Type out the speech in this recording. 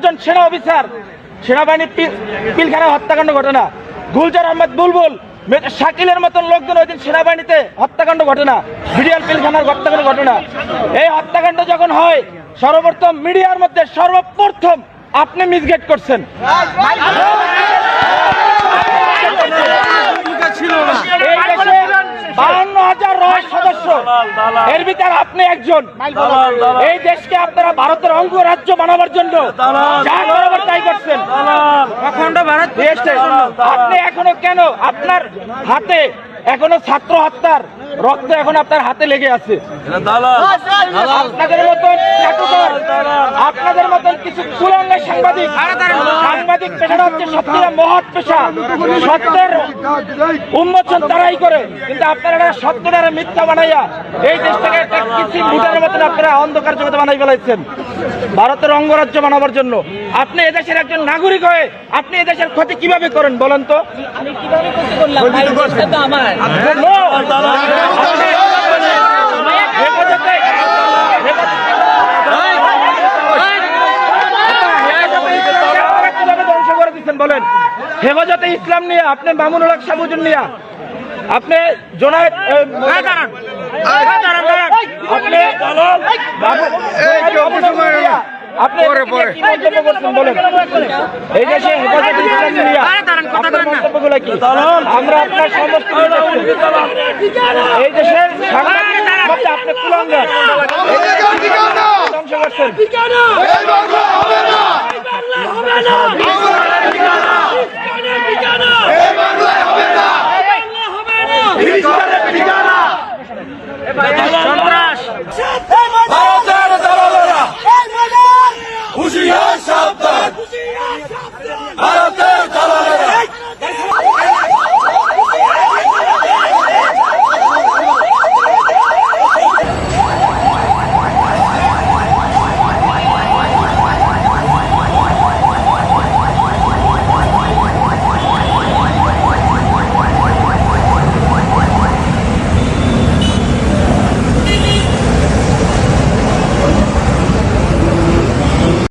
জন সেনা অফিসার সেনাবাহিনী পিলখানায় হত্যাকাণ্ড ঘটনা, গুলজার আহমেদ বুলবুল শাকিলের মতন লোকজন ওই দিন সেনাবাহিনীতে হত্যাকাণ্ড ঘটনা, বিডিআর পিলখানার হত্যাকাণ্ড ঘটনা। এই হত্যাকাণ্ড যখন হয় সর্বপ্রথম মিডিয়ার মধ্যে সর্বপ্রথম আপনি মিসগেট করছেন। এই দেশে 52,000 রয় সদস্য, এর ভিতর আপনি একজন। এই দেশকে আপনারা ভারতের অঙ্গরাজ্য বানাবার জন্য যা বরাবর তাই করছেন। আপনি এখনো কেন আপনার হাতে এখনো ছাত্র হত্যার রক্ত এখন আপনার হাতে লেগে আছে। আপনাদের মতন আপনাদের মতন কিছু কুলাঙ্গার সাংবাদিক পেশাটা হচ্ছে সত্যিটা মহৎ পেশা, সত্যের উন্মোচন তারাই করে, কিন্তু আপনারা সত্যটারে মিথ্যা বানাইয়া এই দেশটাকে একটা কিছু ভোটের মতন আপনারা অন্ধকার জগতে বানাই ফেলাইছেন ভারতের অঙ্গরাজ্য বানাবার জন্য। আপনি এদেশের একজন নাগরিক হয়ে আপনি এদেশের ক্ষতি কিভাবে করেন বলেন তো? আমি কিভাবে ক্ষতি করলাম? ভাই, দেশটা তো আমার। বলেন হেফাজতে ইসলাম নিয়ে আপনি মামুনুল হক সাবুজুন নিয়ে আপনি জোনায়েদ আপনি বলেন এই দেশে হেফাজতে ইসলাম নিয়ে মন্তব্যগুলো কি? আমরা আপনার সমস্ত এই দেশের সাংবাদিক আপনি কুলাঙ্গার ধ্বংস করছেন। হুঁশিয়ার সাবধান, ভারতের